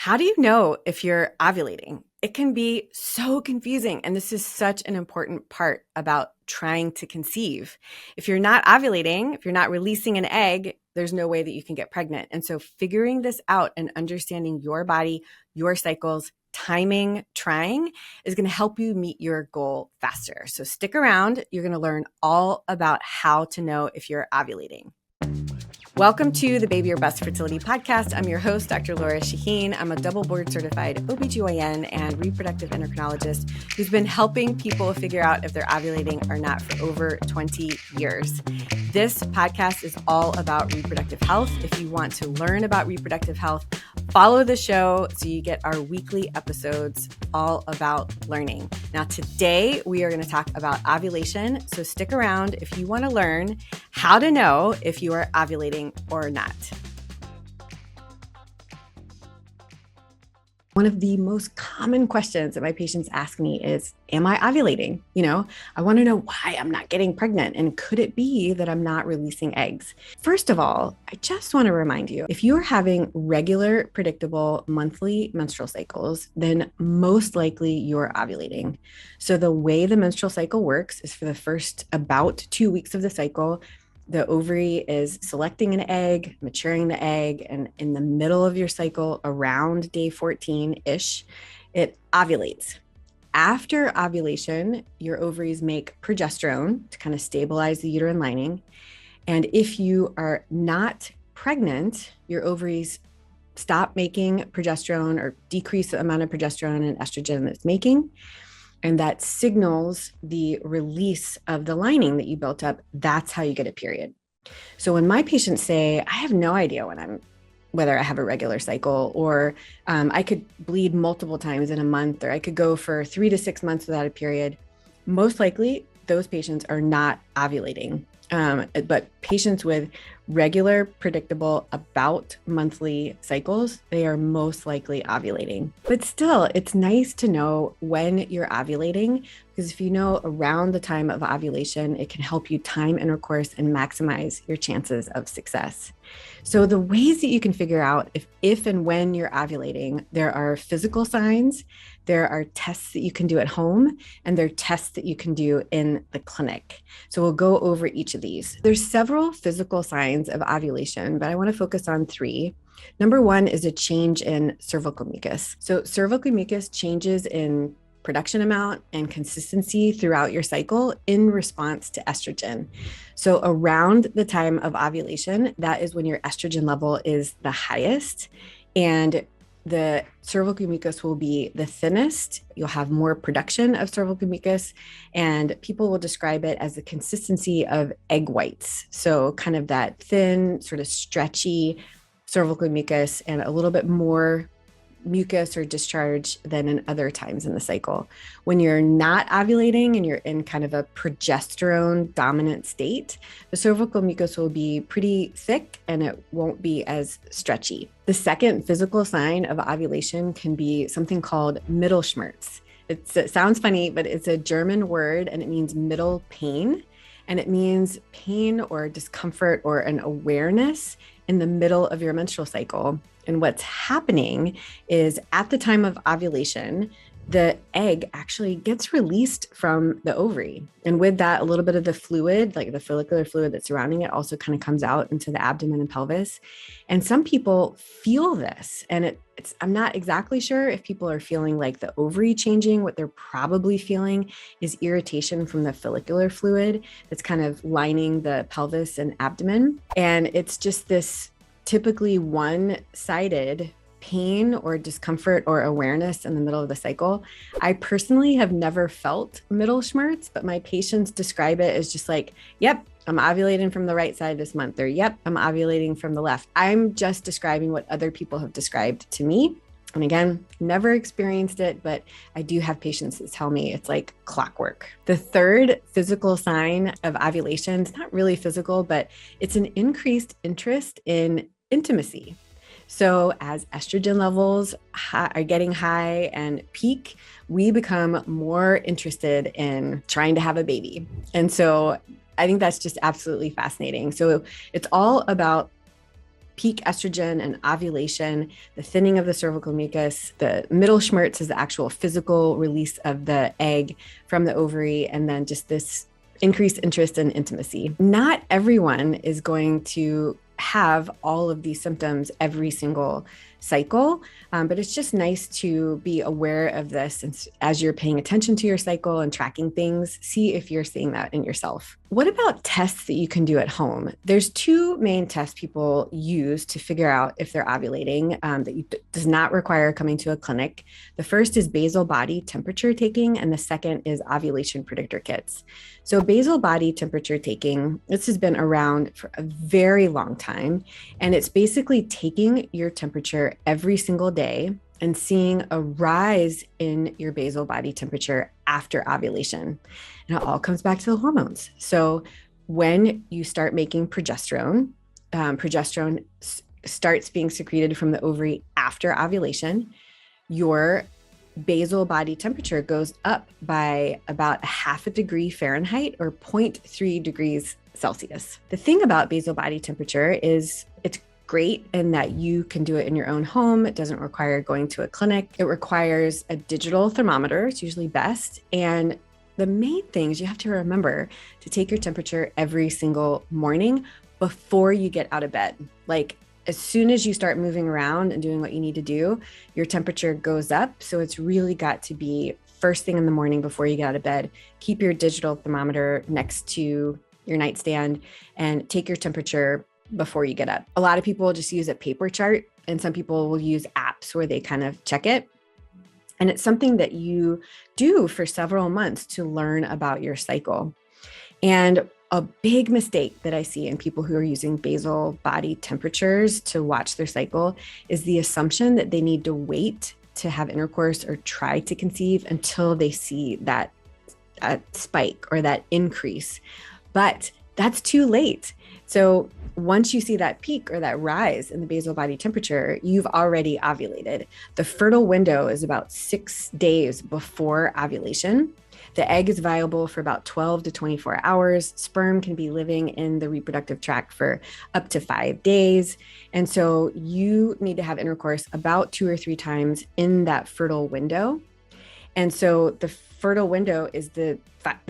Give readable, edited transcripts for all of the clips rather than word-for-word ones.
How do you know if you're ovulating? It can be so confusing, and this is such an important part about trying to conceive. If you're not ovulating, if you're not releasing an egg, there's no way that you can get pregnant. And so figuring this out and understanding your body, your cycles, timing, trying is going to help you meet your goal faster. So stick around. You're going to learn all about how to know if you're ovulating. Welcome to the Baby or Bust Fertility Podcast. I'm your host, Dr. Lora Shahine. I'm a double board certified OBGYN and reproductive endocrinologist who's been helping people figure out if they're ovulating or not for over 20 years. This podcast is all about reproductive health. If you want to learn about reproductive health, follow the show so you get our weekly episodes all about learning. Now, today we are going to talk about ovulation. So stick around if you want to learn how to know if you are ovulating or not. One of the most common questions that my patients ask me is, am I ovulating? I want to know why I'm not getting pregnant. And could it be that I'm not releasing eggs? First of all, I just want to remind you, if you're having regular, predictable monthly menstrual cycles, then most likely you're ovulating. So the way the menstrual cycle works is for the first about 2 weeks of the cycle, the ovary is selecting an egg, maturing the egg, and in the middle of your cycle, around day 14-ish, it ovulates. After ovulation, your ovaries make progesterone to kind of stabilize the uterine lining. And if you are not pregnant, your ovaries stop making progesterone or decrease the amount of progesterone and estrogen that it's making. And that signals the release of the lining that you built up. That's how you get a period. So when my patients say, I have no idea whether I have a regular cycle, or I could bleed multiple times in a month, or I could go for 3 to 6 months without a period, most likely those patients are not ovulating. But patients with regular, predictable, about monthly cycles, they are most likely ovulating. But still, it's nice to know when you're ovulating, because if you know around the time of ovulation, it can help you time intercourse and maximize your chances of success. So the ways that you can figure out if and when you're ovulating, there are physical signs, there are tests that you can do at home, and there are tests that you can do in the clinic. So we'll go over each of these. There's several physical signs of ovulation, but I want to focus on 3. Number 1 is a change in cervical mucus. So cervical mucus changes in production amount and consistency throughout your cycle in response to estrogen. So around the time of ovulation, that is when your estrogen level is the highest, and the cervical mucus will be the thinnest. You'll have more production of cervical mucus, and people will describe it as the consistency of egg whites. So kind of that thin, sort of stretchy cervical mucus, and a little bit more mucus or discharge than in other times in the cycle. When you're not ovulating and you're in kind of a progesterone dominant state, the cervical mucus will be pretty thick and it won't be as stretchy. The second physical sign of ovulation can be something called Mittelschmerz. It sounds funny, but it's a German word and it means middle pain. And it means pain or discomfort or an awareness in the middle of your menstrual cycle. And what's happening is at the time of ovulation, the egg actually gets released from the ovary. And with that, a little bit of the fluid, like the follicular fluid that's surrounding it, also kind of comes out into the abdomen and pelvis. And some people feel this. And I'm not exactly sure if people are feeling like the ovary changing. What they're probably feeling is irritation from the follicular fluid that's kind of lining the pelvis and abdomen. And it's just this typically one-sided pain or discomfort or awareness in the middle of the cycle. I personally have never felt Mittelschmerz, but my patients describe it as just like, yep, I'm ovulating from the right side this month, or yep, I'm ovulating from the left. I'm just describing what other people have described to me. And again, never experienced it, but I do have patients that tell me it's like clockwork. The third physical sign of ovulation is not really physical, but it's an increased interest in intimacy. So as estrogen levels are getting high and peak, we become more interested in trying to have a baby. And so I think that's just absolutely fascinating. So it's all about peak estrogen and ovulation, the thinning of the cervical mucus, the middle schmerz is the actual physical release of the egg from the ovary, and then just this increased interest in intimacy. Not everyone is going to have all of these symptoms every single cycle, but it's just nice to be aware of this. And as you're paying attention to your cycle and tracking things, see if you're seeing that in yourself. What about tests that you can do at home? There's two main tests people use to figure out if they're ovulating does not require coming to a clinic. The first is basal body temperature taking, and the second is ovulation predictor kits. So basal body temperature taking, this has been around for a very long time, and it's basically taking your temperature every single day and seeing a rise in your basal body temperature after ovulation. And it all comes back to the hormones. So when you start making progesterone, progesterone starts being secreted from the ovary after ovulation, your basal body temperature goes up by about 0.5 degree Fahrenheit or 0.3 degrees Celsius. The thing about basal body temperature is it's great in that you can do it in your own home. It doesn't require going to a clinic. It requires a digital thermometer. It's usually best. And the main thing is you have to remember to take your temperature every single morning before you get out of bed. Like as soon as you start moving around and doing what you need to do, your temperature goes up. So it's really got to be first thing in the morning before you get out of bed. Keep your digital thermometer next to your nightstand and take your temperature before you get up. A lot of people just use a paper chart, and some people will use apps where they kind of check it. And it's something that you do for several months to learn about your cycle. And a big mistake that I see in people who are using basal body temperatures to watch their cycle is the assumption that they need to wait to have intercourse or try to conceive until they see that spike or that increase. But that's too late. So once you see that peak or that rise in the basal body temperature, you've already ovulated. The fertile window is about 6 days before ovulation. The egg is viable for about 12 to 24 hours. Sperm can be living in the reproductive tract for up to 5 days. And so you need to have intercourse about 2 or 3 times in that fertile window. And so the fertile window is the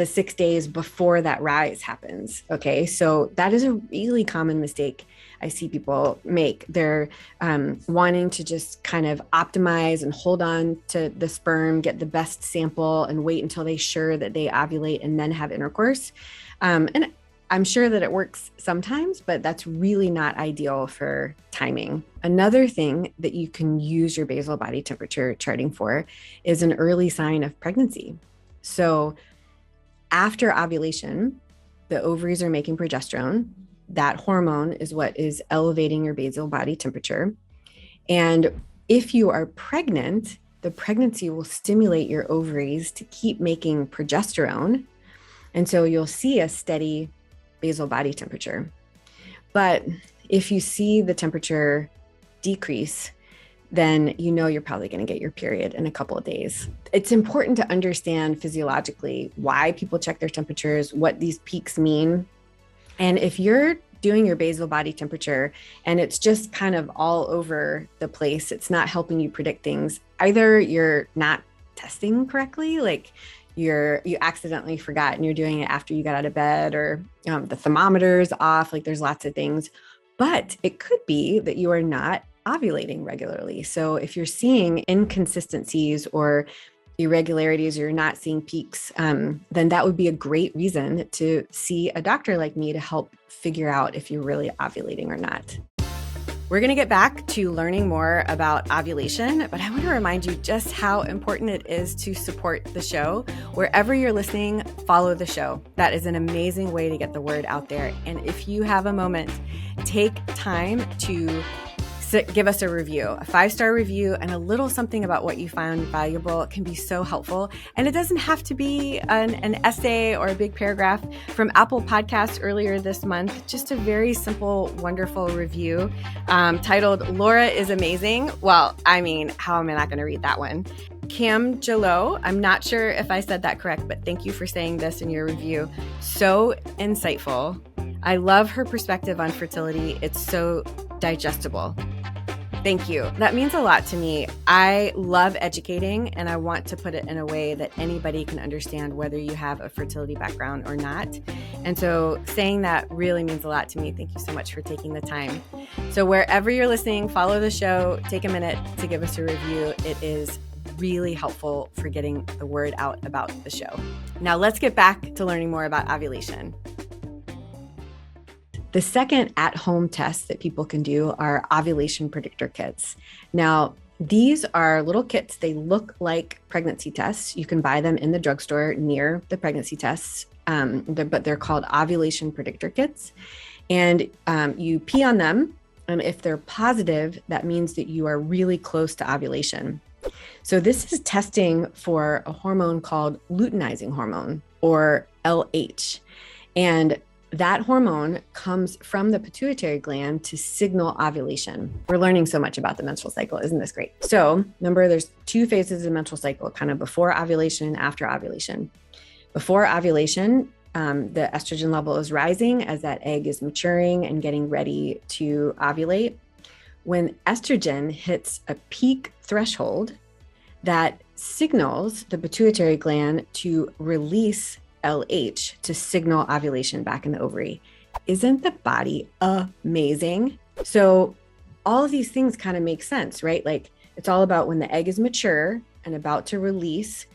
6 days before that rise happens. Okay. So that is a really common mistake I see people make. They're wanting to just kind of optimize and hold on to the sperm, get the best sample, and wait until they're sure that they ovulate and then have intercourse. And I'm sure that it works sometimes, but that's really not ideal for timing. Another thing that you can use your basal body temperature charting for is an early sign of pregnancy. So after ovulation, the ovaries are making progesterone. That hormone is what is elevating your basal body temperature. And if you are pregnant, the pregnancy will stimulate your ovaries to keep making progesterone. And so you'll see a steady basal body temperature. But if you see the temperature decrease, then you know you're probably going to get your period in a couple of days. It's important to understand physiologically why people check their temperatures, what these peaks mean. And if you're doing your basal body temperature and it's just kind of all over the place, it's not helping you predict things. Either you're not testing correctly, like you accidentally forgot and you're doing it after you got out of bed, or the thermometer's off, like there's lots of things. But it could be that you are not ovulating regularly. So if you're seeing inconsistencies or irregularities, or you're not seeing peaks, then that would be a great reason to see a doctor like me to help figure out if you're really ovulating or not. We're going to get back to learning more about ovulation, but I want to remind you just how important it is to support the show. Wherever you're listening, follow the show. That is an amazing way to get the word out there. And if you have a moment, take time to give us a review, a 5-star review, and a little something about what you found valuable. It can be so helpful. And it doesn't have to be an essay or a big paragraph. From Apple Podcasts earlier this month, just a very simple, wonderful review titled, "Lora is Amazing." Well, I mean, how am I not going to read that one? Cam Jalot, I'm not sure if I said that correct, but thank you for saying this in your review. So insightful. I love her perspective on fertility. It's so digestible. Thank you. That means a lot to me. I love educating, and I want to put it in a way that anybody can understand, whether you have a fertility background or not. And so saying that really means a lot to me. Thank you so much for taking the time. So wherever you're listening, follow the show, take a minute to give us a review. It is really helpful for getting the word out about the show. Now let's get back to learning more about ovulation. The second at-home test that people can do are ovulation predictor kits. Now, these are little kits. They look like pregnancy tests. You can buy them in the drugstore near the pregnancy tests, but they're called ovulation predictor kits. And you pee on them. And if they're positive, that means that you are really close to ovulation. So this is testing for a hormone called luteinizing hormone, or LH. And that hormone comes from the pituitary gland to signal ovulation. We're learning so much about the menstrual cycle. Isn't this great? So remember, there's two phases of the menstrual cycle, kind of before ovulation and after ovulation. Before ovulation, the estrogen level is rising as that egg is maturing and getting ready to ovulate. When estrogen hits a peak threshold, that signals the pituitary gland to release LH to signal ovulation back in the ovary. Isn't the body amazing? So all of these things kind of make sense, right? Like it's all about when the egg is mature and about to release,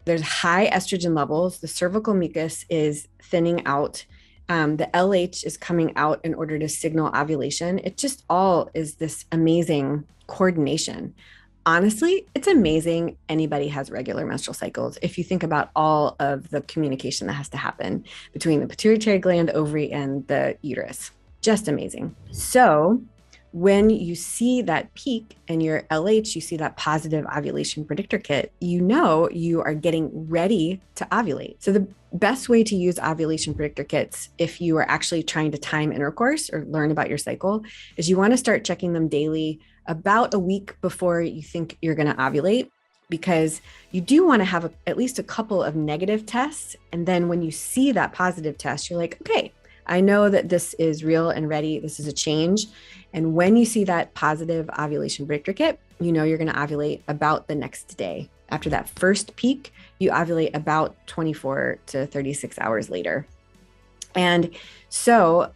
there's high estrogen levels, the cervical mucus is thinning out, the LH is coming out in order to signal ovulation. It just all is this amazing coordination. Honestly, it's amazing anybody has regular menstrual cycles. If you think about all of the communication that has to happen between the pituitary gland, ovary, and the uterus, just amazing. So when you see that peak in your LH, you see that positive ovulation predictor kit, you know you are getting ready to ovulate. So the best way to use ovulation predictor kits, if you are actually trying to time intercourse or learn about your cycle, is you want to start checking them daily about a week before you think you're going to ovulate, because you do want to have at least a couple of negative tests. And then when you see that positive test, you're like, okay, I know that this is real and ready. This is a change. And when you see that positive ovulation predictor kit, you know you're going to ovulate about the next day. After that first peak, you ovulate about 24 to 36 hours later. And so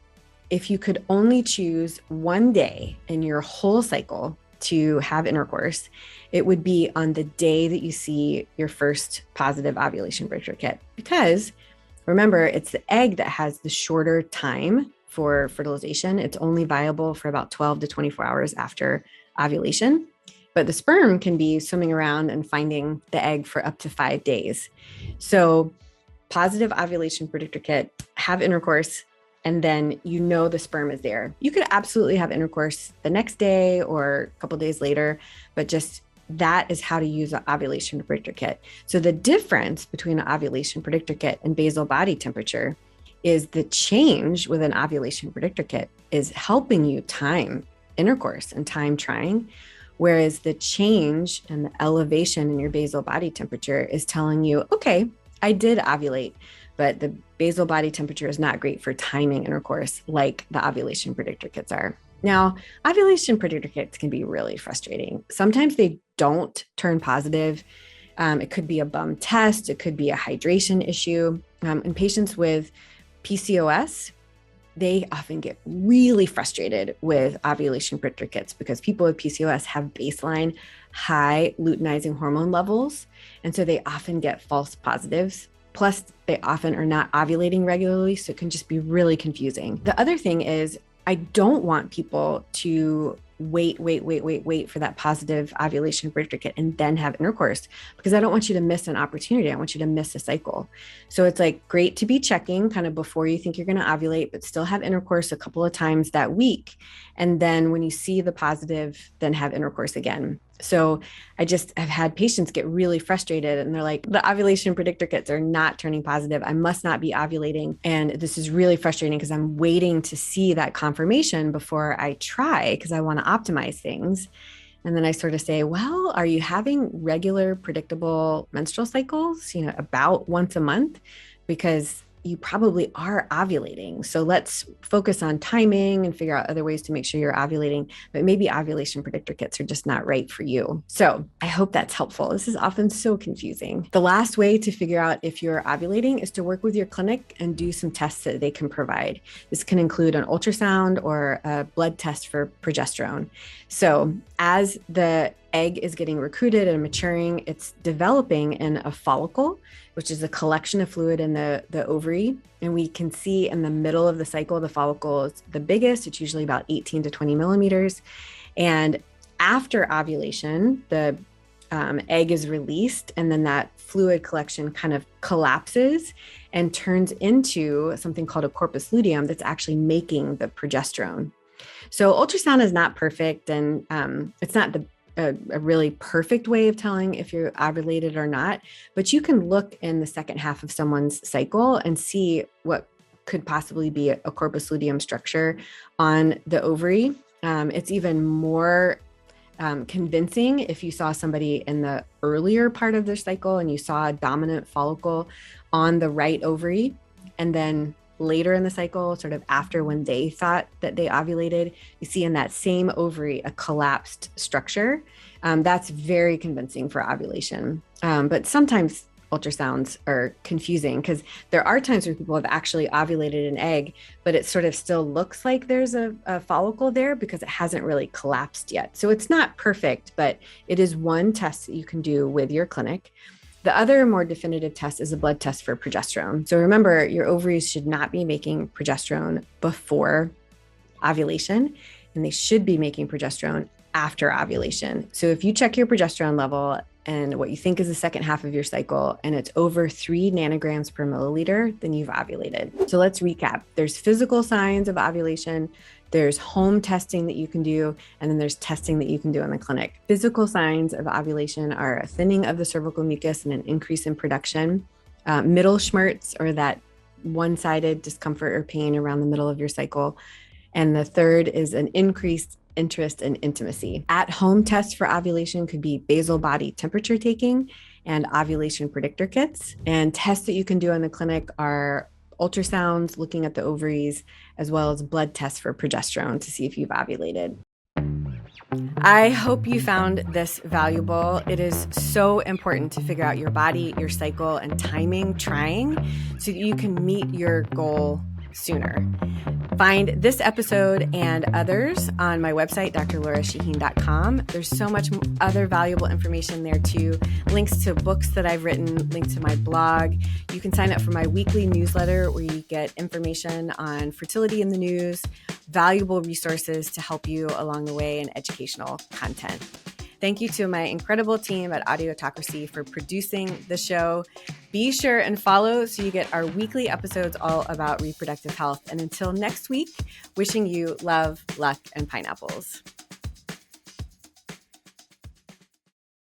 if you could only choose one day in your whole cycle to have intercourse, it would be on the day that you see your first positive ovulation predictor kit. Because remember, it's the egg that has the shorter time for fertilization. It's only viable for about 12 to 24 hours after ovulation. But the sperm can be swimming around and finding the egg for up to 5 days. So positive ovulation predictor kit, have intercourse, and then you know the sperm is there. You could absolutely have intercourse the next day or a couple days later, but just that is how to use an ovulation predictor kit. So the difference between an ovulation predictor kit and basal body temperature is the change with an ovulation predictor kit is helping you time intercourse and time trying, whereas the change and the elevation in your basal body temperature is telling you, okay, I did ovulate, but the basal body temperature is not great for timing intercourse like the ovulation predictor kits are. Now, ovulation predictor kits can be really frustrating. Sometimes they don't turn positive. It could be a bum test. It could be a hydration issue. In patients with PCOS, they often get really frustrated with ovulation predictor kits because people with PCOS have baseline high luteinizing hormone levels. And so they often get false positives. Plus, they often are not ovulating regularly, so it can just be really confusing. The other thing is, I don't want people to wait for that positive ovulation predictor kit and then have intercourse, because I don't want you to miss an opportunity. I want you to miss a cycle. So it's like great to be checking kind of before you think you're going to ovulate, but still have intercourse a couple of times that week. And then when you see the positive, then have intercourse again. So I just have had patients get really frustrated and they're like, the ovulation predictor kits are not turning positive. I must not be ovulating. And this is really frustrating because I'm waiting to see that confirmation before I try, because I want to optimize things. And then I sort of say, well, are you having regular, predictable menstrual cycles, about once a month? Because you probably are ovulating. So let's focus on timing and figure out other ways to make sure you're ovulating, but maybe ovulation predictor kits are just not right for you. So I hope that's helpful. This is often so confusing. The last way to figure out if you're ovulating is to work with your clinic and do some tests that they can provide. This can include an ultrasound or a blood test for progesterone. So as the egg is getting recruited and maturing, it's developing in a follicle, which is a collection of fluid in the ovary. And we can see in the middle of the cycle, the follicle is the biggest. It's usually about 18 to 20 millimeters. And after ovulation, the egg is released, and then that fluid collection kind of collapses and turns into something called a corpus luteum that's actually making the progesterone. So ultrasound is not perfect, and it's not a really perfect way of telling if you're ovulated or not, but you can look in the second half of someone's cycle and see what could possibly be a corpus luteum structure on the ovary. It's even more convincing if you saw somebody in the earlier part of their cycle and you saw a dominant follicle on the right ovary, and then later in the cycle, sort of after when they thought that they ovulated, you see in that same ovary a collapsed structure. That's very convincing for ovulation. But sometimes ultrasounds are confusing because there are times where people have actually ovulated an egg, but it sort of still looks like there's a follicle there because it hasn't really collapsed yet. So it's not perfect, but it is one test that you can do with your clinic. The other more definitive test is a blood test for progesterone. So remember, your ovaries should not be making progesterone before ovulation, and they should be making progesterone after ovulation. So if you check your progesterone level and what you think is the second half of your cycle, and it's over 3 nanograms per milliliter, then you've ovulated. So let's recap. There's physical signs of ovulation, there's home testing that you can do, and then there's testing that you can do in the clinic. Physical signs of ovulation are a thinning of the cervical mucus and an increase in production, middle schmerz, or that one-sided discomfort or pain around the middle of your cycle. And the third is an increased interest in intimacy. At-home tests for ovulation could be basal body temperature taking and ovulation predictor kits. And tests that you can do in the clinic are ultrasounds, looking at the ovaries, as well as blood tests for progesterone to see if you've ovulated. I hope you found this valuable. It is so important to figure out your body, your cycle, and timing trying so that you can meet your goal sooner. Find this episode and others on my website, drlorashahine.com. There's so much other valuable information there too. Links to books that I've written, links to my blog. You can sign up for my weekly newsletter where you get information on fertility in the news, valuable resources to help you along the way, and educational content. Thank you to my incredible team at Audiotocracy for producing the show. Be sure and follow so you get our weekly episodes all about reproductive health. And until next week, wishing you love, luck, and pineapples.